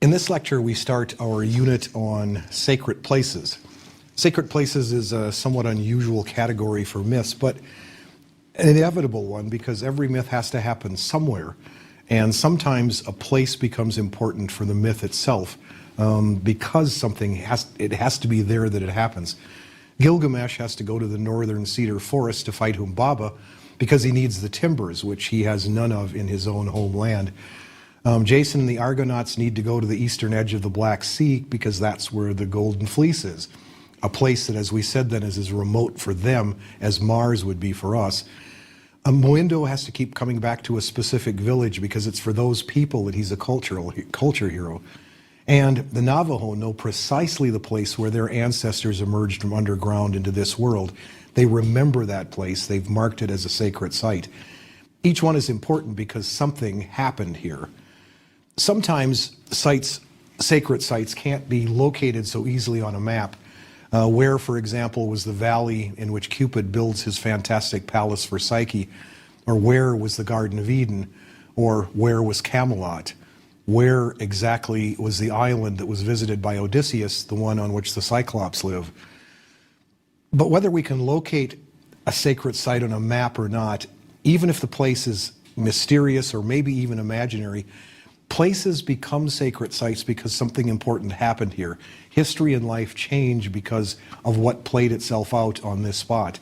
In this lecture, we start our unit on sacred places. Sacred places is a somewhat unusual category for myths, but an inevitable one because every myth has to happen somewhere. And sometimes a place becomes important for the myth itself because it has to be there that it happens. Gilgamesh has to go to the northern cedar forest to fight Humbaba because he needs the timbers, which he has none of in his own homeland. Jason and the Argonauts need to go to the eastern edge of the Black Sea because that's where the Golden Fleece is, a place that, as we said then, is as remote for them as Mars would be for us. Moindo has to keep coming back to a specific village because it's for those people that he's a culture hero. And the Navajo know precisely the place where their ancestors emerged from underground into this world. They remember that place. They've marked it as a sacred site. Each one is important because something happened here. Sometimes sacred sites can't be located so easily on a map. Where, for example, was the valley in which Cupid builds his fantastic palace for Psyche? Or where was the Garden of Eden? Or where was Camelot? Where exactly was the island that was visited by Odysseus, the one on which the Cyclops live? But whether we can locate a sacred site on a map or not, even if the place is mysterious or maybe even imaginary, places become sacred sites because something important happened here. History and life change because of what played itself out on this spot.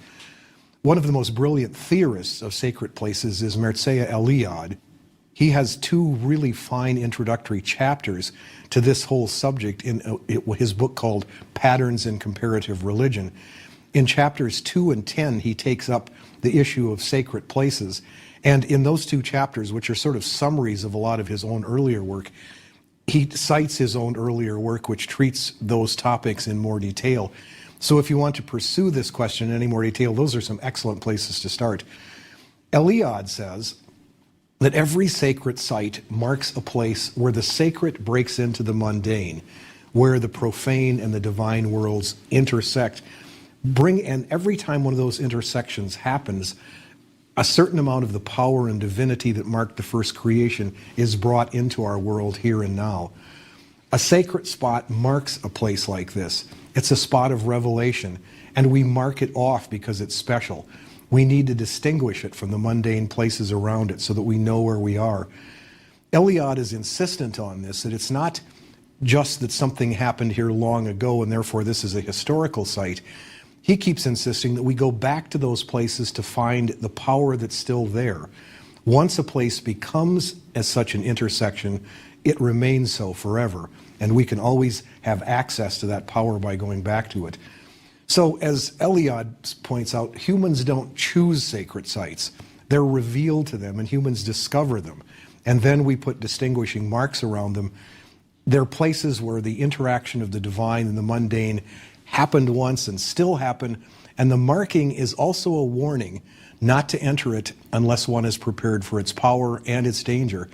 One of the most brilliant theorists of sacred places is Mircea Eliade. He has two really fine introductory chapters to this whole subject in his book called Patterns in Comparative Religion. In chapters 2 and 10, he takes up the issue of sacred places. And in those two chapters, which are sort of summaries of a lot of his own earlier work, he cites his own earlier work, which treats those topics in more detail. So if you want to pursue this question in any more detail, those are some excellent places to start. Eliade says that every sacred site marks a place where the sacred breaks into the mundane, where the profane and the divine worlds intersect. And every time one of those intersections happens, a certain amount of the power and divinity that marked the first creation is brought into our world here and now. A sacred spot marks a place like this. It's a spot of revelation, and we mark it off because it's special. We need to distinguish it from the mundane places around it so that we know where we are. Eliade is insistent on this, that it's not just that something happened here long ago and therefore this is a historical site. He keeps insisting that we go back to those places to find the power that's still there. Once a place becomes as such an intersection, it remains so forever, and we can always have access to that power by going back to it. So, as Eliade points out, humans don't choose sacred sites. They're revealed to them, and humans discover them. And then we put distinguishing marks around them. They're places where the interaction of the divine and the mundane happened once and still happen, and the marking is also a warning not to enter it unless one is prepared for its power and its danger.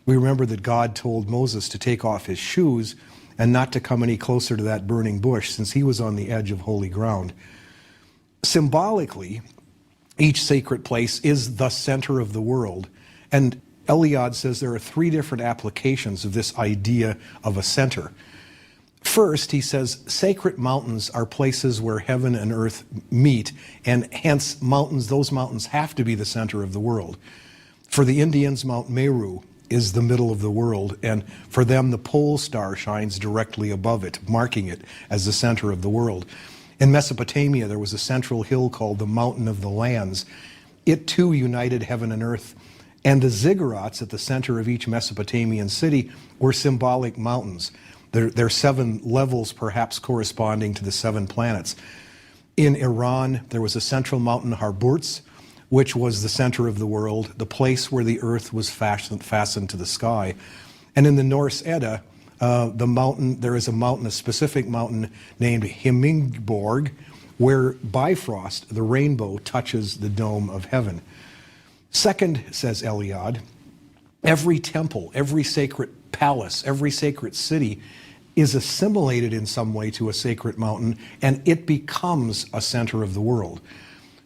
We remember that God told Moses to take off his shoes and not to come any closer to that burning bush since he was on the edge of holy ground. Symbolically, each sacred place is the center of the world, and Eliade says there are three different applications of this idea of a center. First, he says, sacred mountains are places where heaven and earth meet, and hence those mountains have to be the center of the world. For the Indians, Mount Meru is the middle of the world, and for them, the pole star shines directly above it, marking it as the center of the world. In Mesopotamia, there was a central hill called the Mountain of the Lands. It too united heaven and earth, and the ziggurats at the center of each Mesopotamian city were symbolic mountains. There are 7 levels, perhaps corresponding to the 7 planets. In Iran, there was a central mountain, Harburz, which was the center of the world, the place where the earth was fastened to the sky. And in the Norse Edda, there is a specific mountain named Himmingborg, where Bifrost, the rainbow, touches the dome of heaven. Second, says Eliade, every temple, every sacred palace, every sacred city is assimilated in some way to a sacred mountain, and it becomes a center of the world.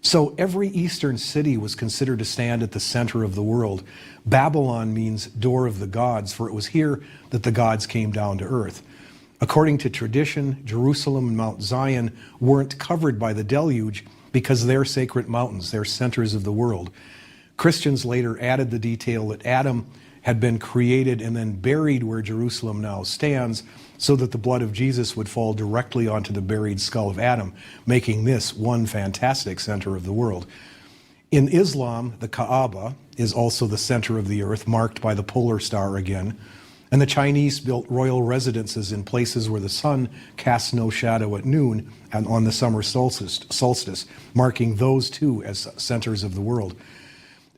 So every eastern city was considered to stand at the center of the world. Babylon means door of the gods, for it was here that the gods came down to earth. According to tradition, Jerusalem and Mount Zion weren't covered by the deluge because they're sacred mountains, they're centers of the world. Christians later added the detail that Adam had been created and then buried where Jerusalem now stands, so that the blood of Jesus would fall directly onto the buried skull of Adam, making this one fantastic center of the world. In Islam, the Kaaba is also the center of the earth, marked by the polar star again. And the Chinese built royal residences in places where the sun casts no shadow at noon and on the summer solstice, marking those too as centers of the world.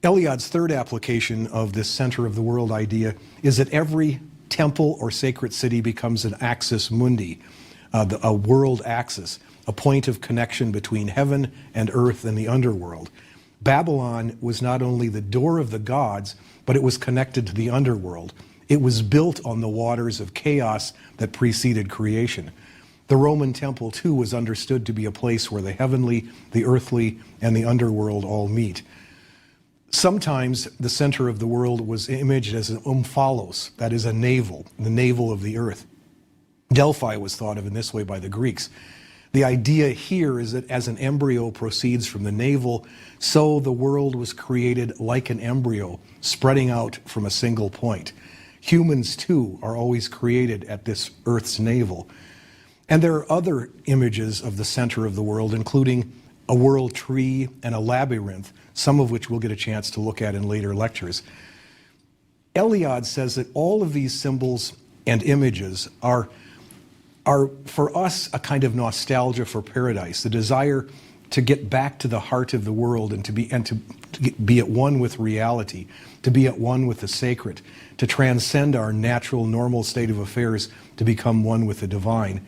Eliad's third application of this center of the world idea is that every temple or sacred city becomes an axis mundi, a world axis, a point of connection between heaven and earth and the underworld. Babylon was not only the door of the gods, but it was connected to the underworld. It was built on the waters of chaos that preceded creation. The Roman temple, too, was understood to be a place where the heavenly, the earthly, and the underworld all meet. Sometimes the center of the world was imaged as an omphalos, that is a navel, the navel of the earth. Delphi was thought of in this way by the Greeks. The idea here is that as an embryo proceeds from the navel, so the world was created like an embryo, spreading out from a single point. Humans, too, are always created at this earth's navel. And there are other images of the center of the world, including a world tree and a labyrinth, some of which we'll get a chance to look at in later lectures. Eliad says that all of these symbols and images are for us a kind of nostalgia for paradise, the desire to get back to the heart of the world and to be at one with reality, to be at one with the sacred, to transcend our natural, normal state of affairs, to become one with the divine.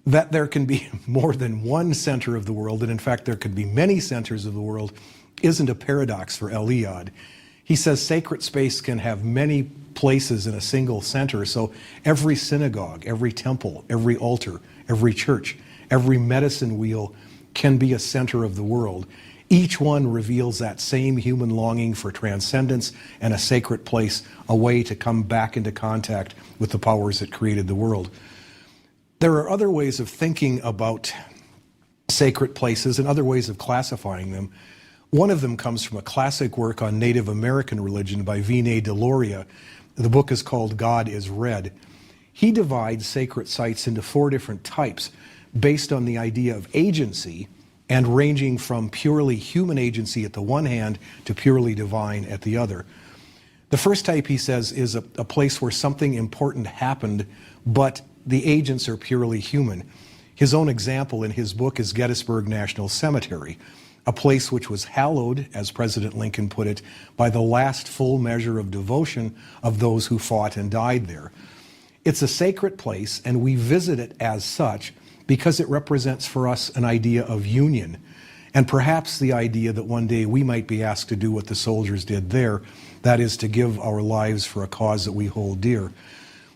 That there can be more than one center of the world, and in fact there could be many centers of the world, isn't a paradox for Eliad. He says sacred space can have many places in a single center, so every synagogue, every temple, every altar, every church, every medicine wheel can be a center of the world. Each one reveals that same human longing for transcendence and a sacred place, a way to come back into contact with the powers that created the world. There are other ways of thinking about sacred places and other ways of classifying them. One of them comes from a classic work on Native American religion by Vinay Deloria. The book is called God is Red. He divides sacred sites into 4 different types based on the idea of agency and ranging from purely human agency at the one hand to purely divine at the other. The first type, he says, is a place where something important happened, but the agents are purely human. His own example in his book is Gettysburg National Cemetery, a place which was hallowed, as President Lincoln put it, by the last full measure of devotion of those who fought and died there. It's a sacred place, and we visit it as such because it represents for us an idea of union, and perhaps the idea that one day we might be asked to do what the soldiers did there, that is, to give our lives for a cause that we hold dear.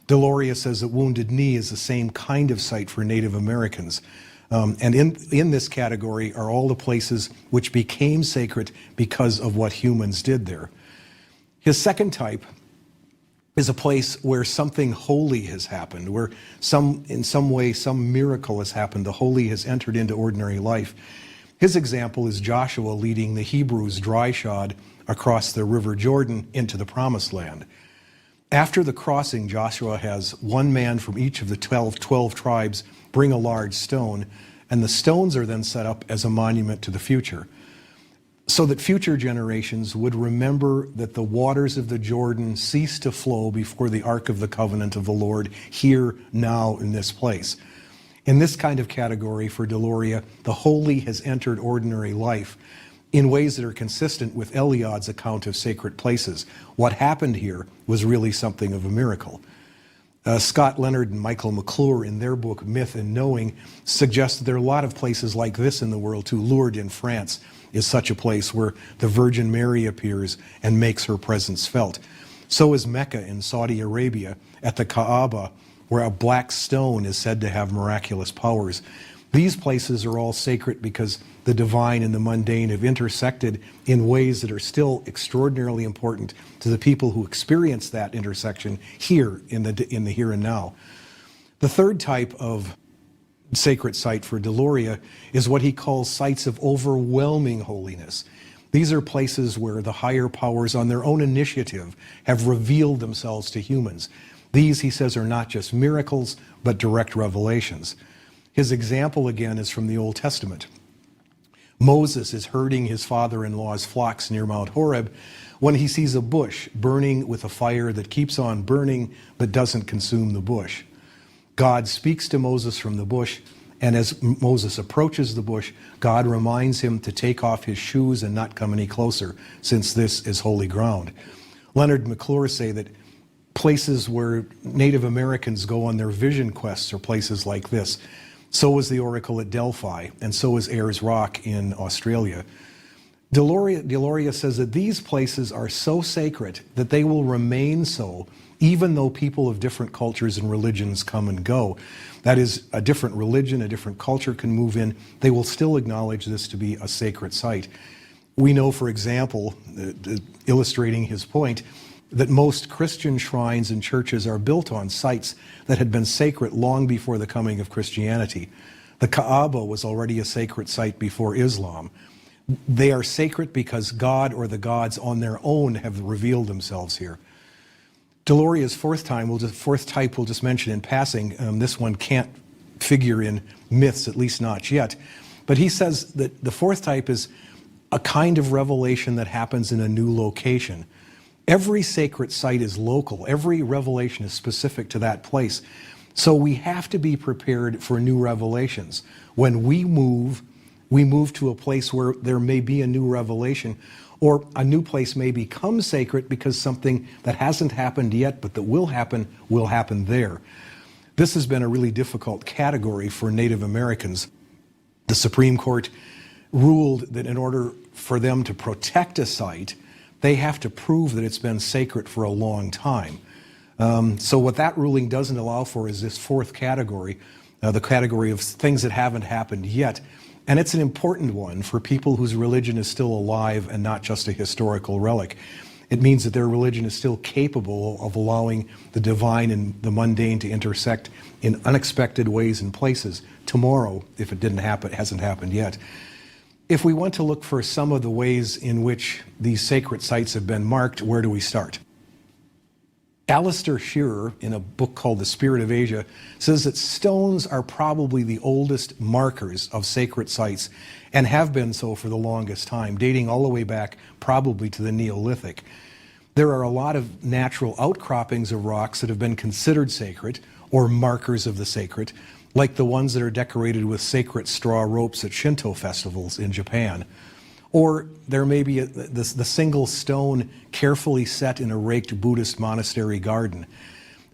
Deloria says that Wounded Knee is the same kind of site for Native Americans. And in this category are all the places which became sacred because of what humans did there. His second type is a place where something holy has happened, where in some way, some miracle has happened. The holy has entered into ordinary life. His example is Joshua leading the Hebrews dry shod across the River Jordan into the Promised Land. After the crossing, Joshua has one man from each of the 12 tribes bring a large stone, and the stones are then set up as a monument to the future, so that future generations would remember that the waters of the Jordan ceased to flow before the Ark of the Covenant of the Lord here, now, in this place. In this kind of category for Deloria, the holy has entered ordinary life in ways that are consistent with Eliad's account of sacred places. What happened here was really something of a miracle. Scott Leonard and Michael McClure, in their book Myth and Knowing, suggest that there are a lot of places like this in the world too. Lourdes in France is such a place where the Virgin Mary appears and makes her presence felt. So is Mecca in Saudi Arabia at the Kaaba, where a black stone is said to have miraculous powers. These places are all sacred because the divine and the mundane have intersected in ways that are still extraordinarily important to the people who experience that intersection here in the here and now. The third type of sacred site for Deloria is what he calls sites of overwhelming holiness. These are places where the higher powers on their own initiative have revealed themselves to humans. These, he says, are not just miracles, but direct revelations. His example, again, is from the Old Testament. Moses is herding his father-in-law's flocks near Mount Horeb when he sees a bush burning with a fire that keeps on burning but doesn't consume the bush. God speaks to Moses from the bush, and as Moses approaches the bush, God reminds him to take off his shoes and not come any closer, since this is holy ground. Leonard McClure say that places where Native Americans go on their vision quests are places like this. So is the Oracle at Delphi, and so is Ayers Rock in Australia. Deloria says that these places are so sacred that they will remain so even though people of different cultures and religions come and go. That is, a different religion, a different culture can move in. They will still acknowledge this to be a sacred site. We know, for example, illustrating his point, that most Christian shrines and churches are built on sites that had been sacred long before the coming of Christianity. The Kaaba was already a sacred site before Islam. They are sacred because God or the gods on their own have revealed themselves here. Deloria's fourth type we'll just mention in passing. This one can't figure in myths, at least not yet. But he says that the fourth type is a kind of revelation that happens in a new location. Every sacred site is local. Every revelation is specific to that place. So we have to be prepared for new revelations. When we move to a place where there may be a new revelation, or a new place may become sacred because something that hasn't happened yet but that will happen there. This has been a really difficult category for Native Americans. The Supreme Court ruled that in order for them to protect a site, they have to prove that it's been sacred for a long time. So what that ruling doesn't allow for is this fourth category, the category of things that haven't happened yet. And it's an important one for people whose religion is still alive and not just a historical relic. It means that their religion is still capable of allowing the divine and the mundane to intersect in unexpected ways and places tomorrow, if it hasn't happened yet. If we want to look for some of the ways in which these sacred sites have been marked, where do we start? Alistair Shearer, in a book called The Spirit of Asia, says that stones are probably the oldest markers of sacred sites and have been so for the longest time, dating all the way back probably to the Neolithic. There are a lot of natural outcroppings of rocks that have been considered sacred or markers of the sacred, like the ones that are decorated with sacred straw ropes at Shinto festivals in Japan. Or there may be the single stone carefully set in a raked Buddhist monastery garden.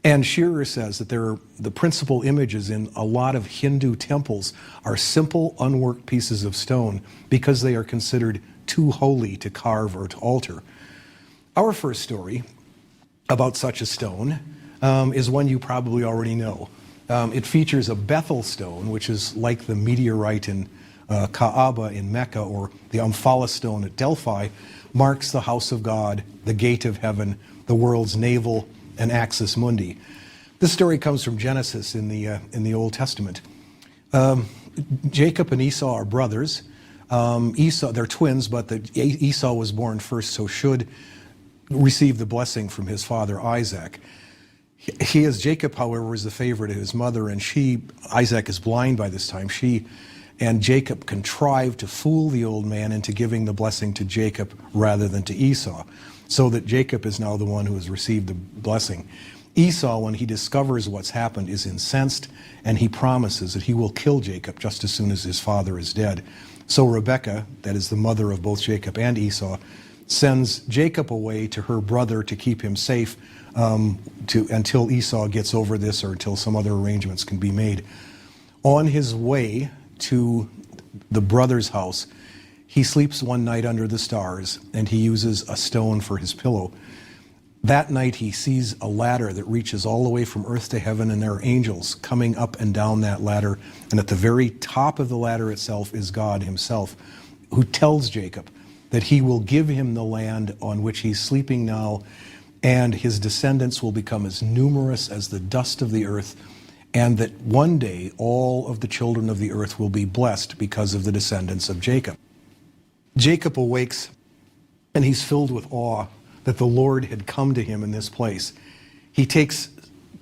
And Shearer says that the principal images in a lot of Hindu temples are simple, unworked pieces of stone because they are considered too holy to carve or to alter. Our first story about such a stone is one you probably already know. It features a Bethel stone, which is like the meteorite in Kaaba in Mecca, or the Omphalos stone at Delphi, marks the house of God, the gate of heaven, the world's navel, and axis mundi. This story comes from Genesis in the Old Testament. Jacob and Esau are brothers. They're twins, but Esau was born first, so should receive the blessing from his father Isaac. Jacob, however, is the favorite of his mother, and Isaac is blind by this time. And Jacob contrived to fool the old man into giving the blessing to Jacob rather than to Esau, so that Jacob is now the one who has received the blessing. Esau, when he discovers what's happened, is incensed, and he promises that he will kill Jacob just as soon as his father is dead. So Rebekah, that is the mother of both Jacob and Esau, sends Jacob away to her brother to keep him safe until Esau gets over this or until some other arrangements can be made. On his way to the brother's house, he sleeps one night under the stars, and he uses a stone for his pillow. That night he sees a ladder that reaches all the way from earth to heaven, and there are angels coming up and down that ladder. And at the very top of the ladder itself is God himself, who tells Jacob that he will give him the land on which he's sleeping now, and his descendants will become as numerous as the dust of the earth, and that one day all of the children of the earth will be blessed because of the descendants of Jacob. Jacob awakes, and he's filled with awe that the Lord had come to him in this place. He takes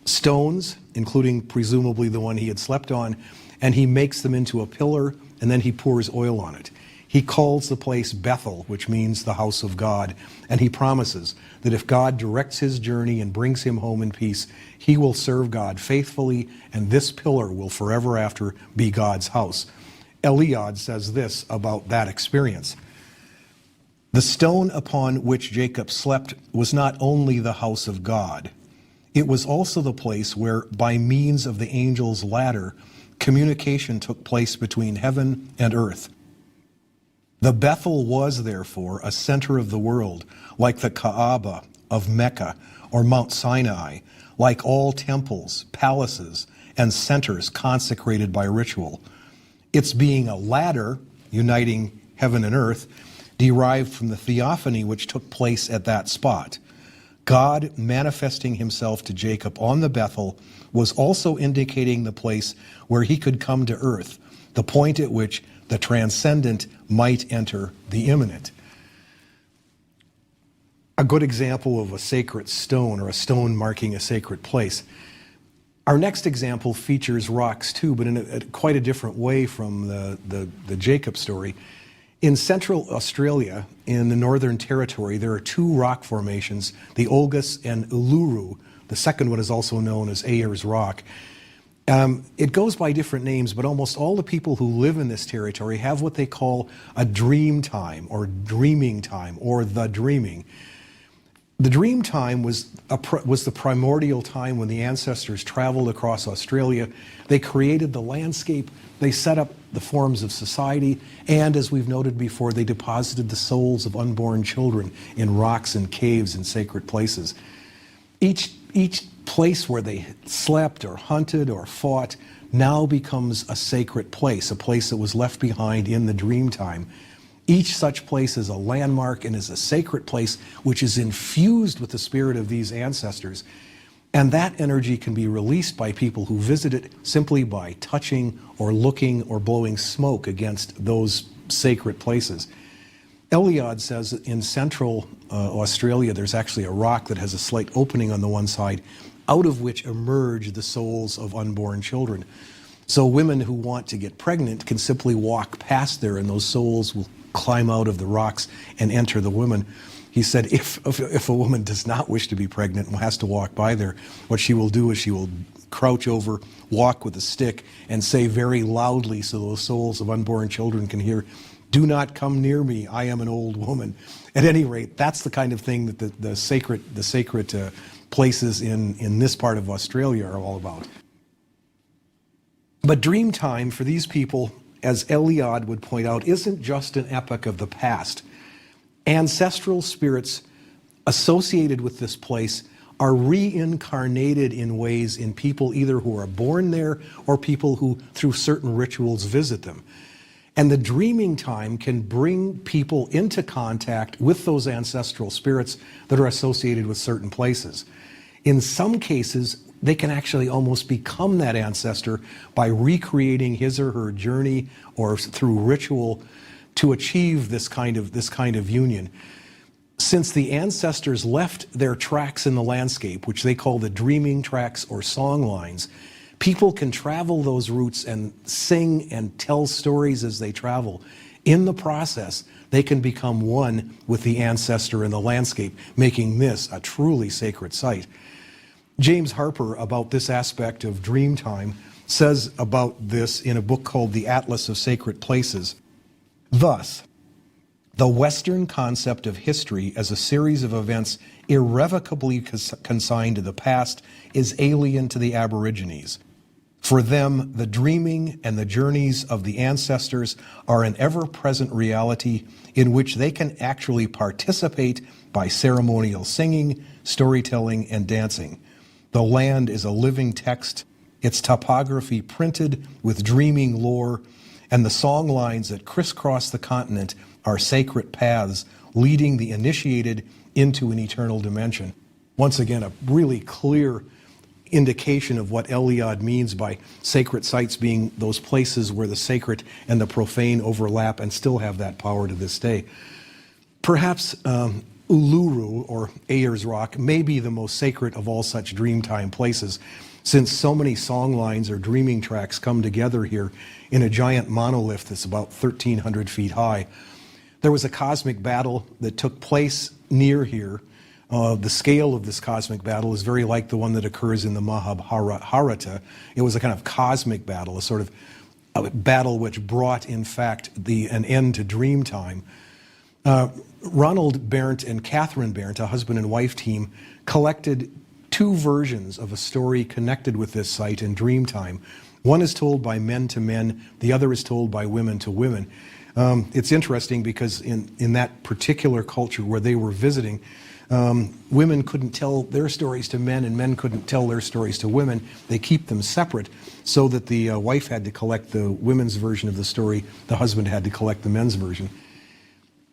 stones, including presumably the one he had slept on, and he makes them into a pillar, and then he pours oil on it. He calls the place Bethel, which means the house of God, and he promises that if God directs his journey and brings him home in peace, he will serve God faithfully, and this pillar will forever after be God's house. Eliad says this about that experience. The stone upon which Jacob slept was not only the house of God, it was also the place where, by means of the angel's ladder, communication took place between heaven and earth. The Bethel was, therefore, a center of the world, like the Kaaba of Mecca or Mount Sinai, like all temples, palaces, and centers consecrated by ritual. Its being a ladder uniting heaven and earth derived from the theophany which took place at that spot. God manifesting himself to Jacob on the Bethel was also indicating the place where he could come to earth, the point at which the transcendent might enter the immanent. A good example of a sacred stone, or a stone marking a sacred place. Our next example features rocks too, but in quite a different way from the Jacob story. In central Australia, in the Northern Territory, there are two rock formations, the Olgus and Uluru. The second one is also known as Ayers Rock. It goes by different names, but almost all the people who live in this territory have what they call a dream time, or dreaming time, or the dreaming. The dream time was the primordial time when the ancestors traveled across Australia. They created the landscape, they set up the forms of society, and as we've noted before, they deposited the souls of unborn children in rocks and caves and sacred places. Each place where they slept or hunted or fought now becomes a sacred place, a place that was left behind in the dream time. Each such place is a landmark and is a sacred place which is infused with the spirit of these ancestors. And that energy can be released by people who visit it simply by touching or looking or blowing smoke against those sacred places. Eliad says that in central Australia, there's actually a rock that has a slight opening on the one side, out of which emerge the souls of unborn children. So women who want to get pregnant can simply walk past there, and those souls will climb out of the rocks and enter the woman. He said if a woman does not wish to be pregnant and has to walk by there, what she will do is she will crouch over, walk with a stick, and say very loudly so those souls of unborn children can hear, "Do not come near me, I am an old woman." At any rate, that's the kind of thing that the sacred places in this part of Australia are all about. But dream time for these people, as Eliad would point out, isn't just an epic of the past. Ancestral spirits associated with this place are reincarnated in ways in people either who are born there or people who, through certain rituals, visit them. And the dreaming time can bring people into contact with those ancestral spirits that are associated with certain places. In some cases, they can actually almost become that ancestor by recreating his or her journey or through ritual to achieve this kind of union. Since the ancestors left their tracks in the landscape, which they call the dreaming tracks or song lines, people can travel those routes and sing and tell stories as they travel. In the process, they can become one with the ancestor in the landscape, making this a truly sacred site. James Harper, about this aspect of dream time, says about this in a book called The Atlas of Sacred Places. Thus, the Western concept of history as a series of events irrevocably consigned to the past is alien to the Aborigines. For them, the dreaming and the journeys of the ancestors are an ever-present reality in which they can actually participate by ceremonial singing, storytelling, and dancing. The land is a living text, its topography printed with dreaming lore, and the song lines that crisscross the continent are sacred paths leading the initiated into an eternal dimension. Once again, a really clear indication of what Eliad means by sacred sites being those places where the sacred and the profane overlap and still have that power to this day. Perhaps Uluru, or Ayers Rock, may be the most sacred of all such dreamtime places, since so many song lines or dreaming tracks come together here in a giant monolith that's about 1,300 feet high. There was a cosmic battle that took place near here. The scale of this cosmic battle is very like the one that occurs in the Mahabharata. It was a kind of cosmic battle, a sort of a battle which brought, in fact, an end to Dreamtime. Ronald Berndt and Catherine Berndt, a husband and wife team, collected two versions of a story connected with this site in Dreamtime. One is told by men to men, the other is told by women to women. It's interesting because in that particular culture where they were visiting, women couldn't tell their stories to men and men couldn't tell their stories to women. They keep them separate so that the wife had to collect the women's version of the story, the husband had to collect the men's version.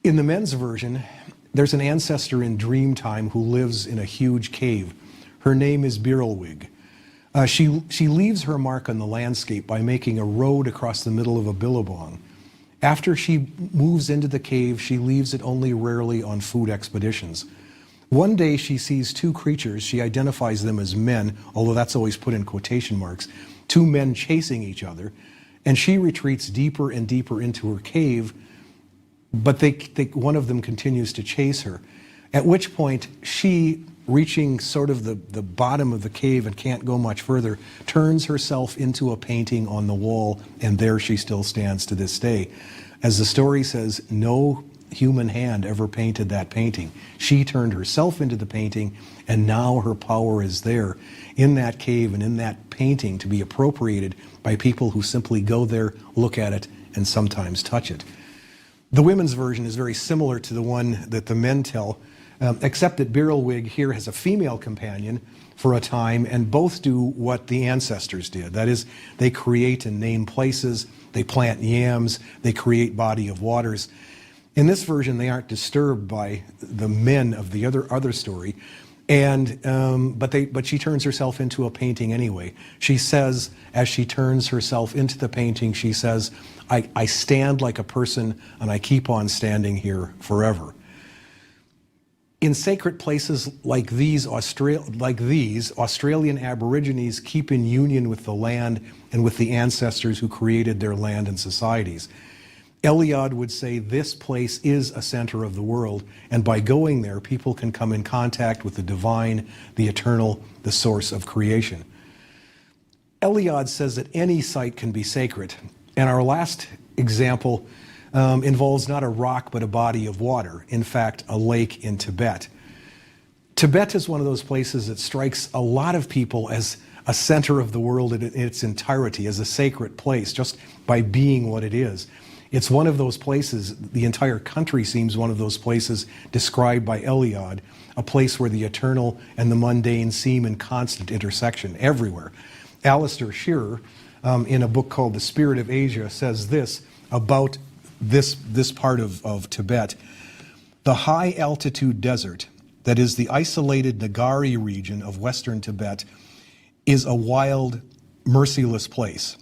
In the men's version, there's an ancestor in Dreamtime who lives in a huge cave. Her name is Birlwig. She leaves her mark on the landscape by making a road across the middle of a billabong. After she moves into the cave, she leaves it only rarely on food expeditions. One day she sees two creatures, she identifies them as men, although that's always put in quotation marks, two men chasing each other, and she retreats deeper and deeper into her cave, but one of them continues to chase her. At which point she, reaching sort of the bottom of the cave and can't go much further, turns herself into a painting on the wall, and there she still stands to this day. As the story says, no human hand ever painted that painting. She turned herself into the painting, and now her power is there in that cave and in that painting to be appropriated by people who simply go there, look at it, and sometimes touch it. The women's version is very similar to the one that the men tell, except that Birlwig here has a female companion for a time, and both do what the ancestors did. That is, they create and name places, they plant yams, they create body of waters. In this version, they aren't disturbed by the men of the other story, but she turns herself into a painting anyway. She says, as she turns herself into the painting, she says, I stand like a person, and I keep on standing here forever. In sacred places like these, Australian Aborigines keep in union with the land and with the ancestors who created their land and societies. Eliad would say this place is a center of the world, and by going there, people can come in contact with the divine, the eternal, the source of creation. Eliad says that any site can be sacred, and our last example involves not a rock but a body of water, in fact, a lake in Tibet. Tibet is one of those places that strikes a lot of people as a center of the world in its entirety, as a sacred place, just by being what it is. It's one of those places, the entire country seems one of those places described by Eliad, a place where the eternal and the mundane seem in constant intersection everywhere. Alistair Shearer, in a book called The Spirit of Asia, says this about this part of Tibet. The high altitude desert, that is the isolated Nagari region of western Tibet, is a wild, merciless place.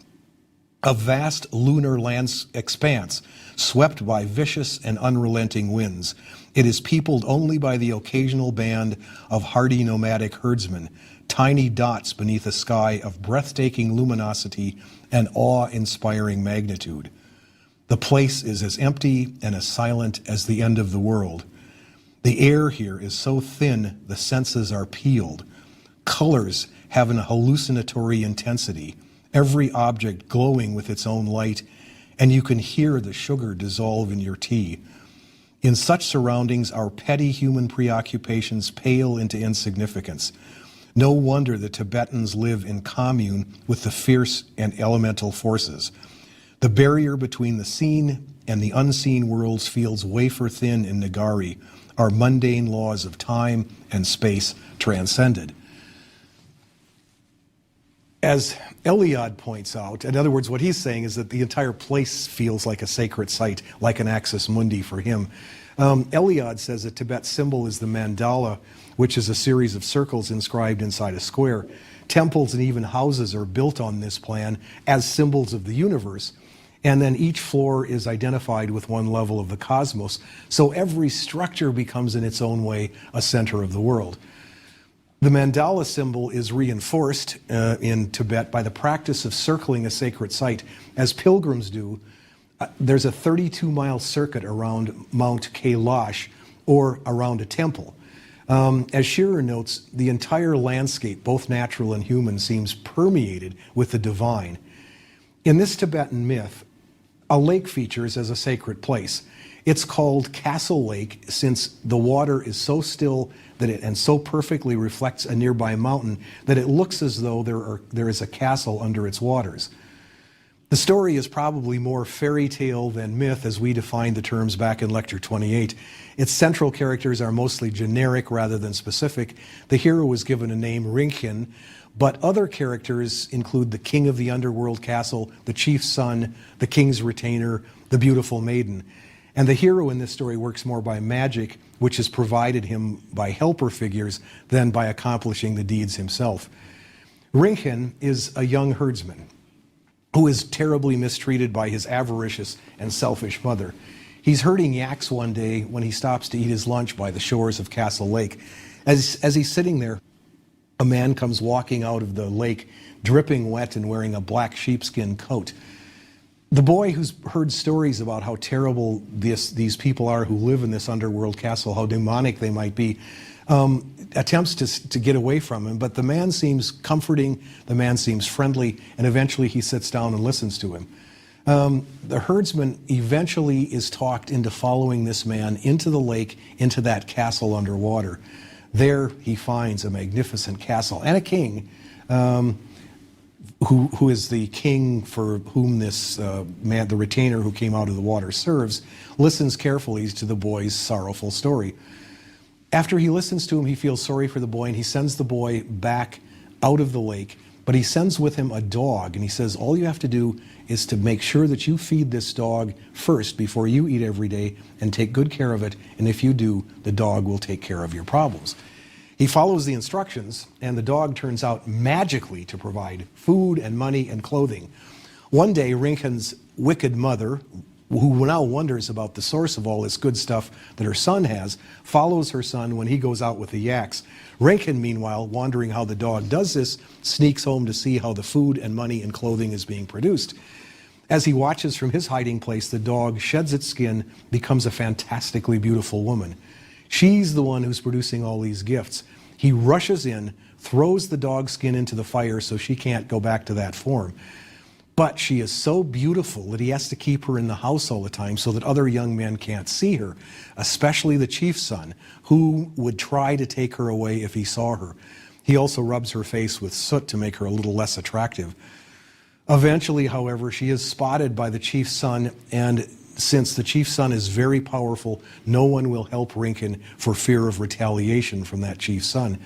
A vast lunar land expanse swept by vicious and unrelenting winds. It is peopled only by the occasional band of hardy nomadic herdsmen, tiny dots beneath a sky of breathtaking luminosity and awe-inspiring magnitude. The place is as empty and as silent as the end of the world. The air here is so thin the senses are peeled. Colors have an hallucinatory intensity, every object glowing with its own light, and you can hear the sugar dissolve in your tea. In such surroundings, our petty human preoccupations pale into insignificance. No wonder the Tibetans live in commune with the fierce and elemental forces. The barrier between the seen and the unseen worlds feels wafer thin in Nagari, our mundane laws of time and space transcended. As Eliade points out, in other words, what he's saying is that the entire place feels like a sacred site, like an axis mundi for him. Eliade says that Tibet's symbol is the mandala, which is a series of circles inscribed inside a square. Temples and even houses are built on this plan as symbols of the universe, and then each floor is identified with one level of the cosmos, so every structure becomes in its own way a center of the world. The mandala symbol is reinforced in Tibet by the practice of circling a sacred site. As pilgrims do, there's a 32-mile circuit around Mount Kailash, or around a temple. As Shearer notes, the entire landscape, both natural and human, seems permeated with the divine. In this Tibetan myth, a lake features as a sacred place. It's called Castle Lake since the water is so still that and so perfectly reflects a nearby mountain that it looks as though there is a castle under its waters. The story is probably more fairy tale than myth as we defined the terms back in Lecture 28. Its central characters are mostly generic rather than specific. The hero is given a name, Rinchen, but other characters include the king of the underworld castle, the chief's son, the king's retainer, the beautiful maiden. And the hero in this story works more by magic, which is provided him by helper figures, than by accomplishing the deeds himself. Rinchen is a young herdsman who is terribly mistreated by his avaricious and selfish mother. He's herding yaks one day when he stops to eat his lunch by the shores of Castle Lake. As he's sitting there, a man comes walking out of the lake, dripping wet and wearing a black sheepskin coat. The boy who's heard stories about how terrible these people are who live in this underworld castle, how demonic they might be, attempts to get away from him, but the man seems comforting, the man seems friendly, and eventually he sits down and listens to him. The herdsman eventually is talked into following this man into the lake, into that castle underwater. There he finds a magnificent castle and a king, who is the king for whom this man, the retainer who came out of the water, serves, listens carefully to the boy's sorrowful story. After he listens to him, he feels sorry for the boy, and he sends the boy back out of the lake, but he sends with him a dog, and he says, all you have to do is to make sure that you feed this dog first before you eat every day, and take good care of it, and if you do, the dog will take care of your problems. He follows the instructions, and the dog turns out magically to provide food and money and clothing. One day, Rinchen's wicked mother, who now wonders about the source of all this good stuff that her son has, follows her son when he goes out with the yaks. Rinchen, meanwhile, wondering how the dog does this, sneaks home to see how the food and money and clothing is being produced. As he watches from his hiding place, the dog sheds its skin, becomes a fantastically beautiful woman. She's the one who's producing all these gifts. He rushes in, throws the dog's skin into the fire so she can't go back to that form. But she is so beautiful that he has to keep her in the house all the time so that other young men can't see her, especially the chief's son, who would try to take her away if he saw her. He also rubs her face with soot to make her a little less attractive. Eventually, however, she is spotted by the chief's son, and since the chief's son is very powerful, no one will help Rinchen for fear of retaliation from that chief's son.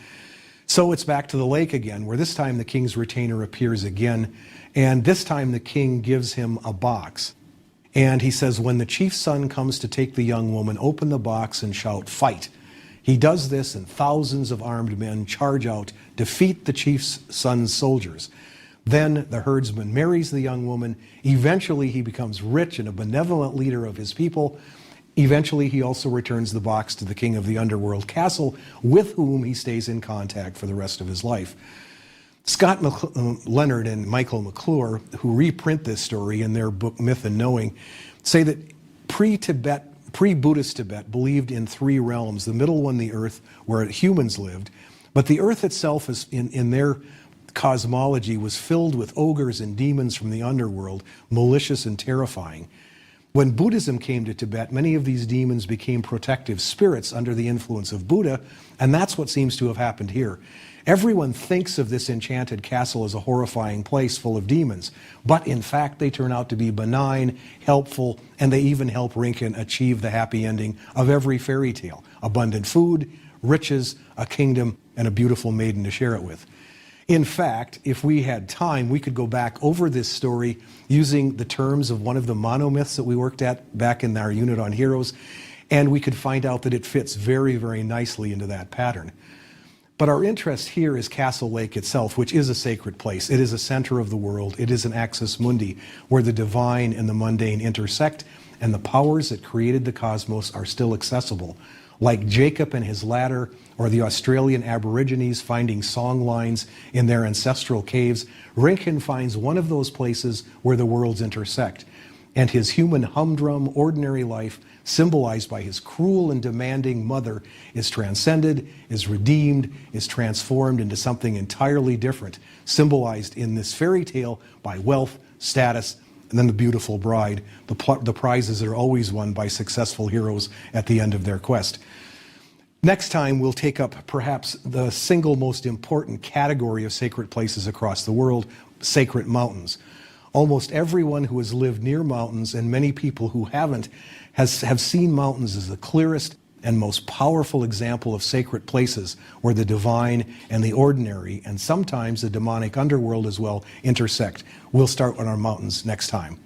So it's back to the lake again, where this time the king's retainer appears again, and this time the king gives him a box. And he says, when the chief's son comes to take the young woman, open the box and shout, "Fight." He does this, and thousands of armed men charge out, defeat the chief's son's soldiers. Then the herdsman marries the young woman. Eventually he becomes rich and a benevolent leader of his people. Eventually he also returns the box to the king of the underworld castle, with whom he stays in contact for the rest of his life. Scott Leonard and Michael McClure, who reprint this story in their book Myth and Knowing, say that pre-Buddhist Tibet believed in three realms, the middle one the earth, where humans lived, but the earth itself is in their cosmology was filled with ogres and demons from the underworld, malicious and terrifying. When Buddhism came to Tibet, many of these demons became protective spirits under the influence of Buddha, and that's what seems to have happened here. Everyone thinks of this enchanted castle as a horrifying place full of demons, but in fact they turn out to be benign, helpful, and they even help Rinken achieve the happy ending of every fairy tale: abundant food, riches, a kingdom, and a beautiful maiden to share it with. In fact, if we had time, we could go back over this story using the terms of one of the monomyths that we worked at back in our unit on heroes, and we could find out that it fits very, very nicely into that pattern. But our interest here is Castle Lake itself, which is a sacred place. It is a center of the world. It is an axis mundi, where the divine and the mundane intersect, and the powers that created the cosmos are still accessible. Like Jacob and his ladder, or the Australian Aborigines finding song lines in their ancestral caves, Rinken finds one of those places where the worlds intersect. And his human humdrum, ordinary life, symbolized by his cruel and demanding mother, is transcended, is redeemed, is transformed into something entirely different, symbolized in this fairy tale by wealth, status, and then the beautiful bride, the prizes that are always won by successful heroes at the end of their quest. Next time, we'll take up perhaps the single most important category of sacred places across the world: sacred mountains. Almost everyone who has lived near mountains, and many people who haven't, have seen mountains as the clearest and most powerful example of sacred places where the divine and the ordinary, and sometimes the demonic underworld as well, intersect. We'll start on our mountains next time.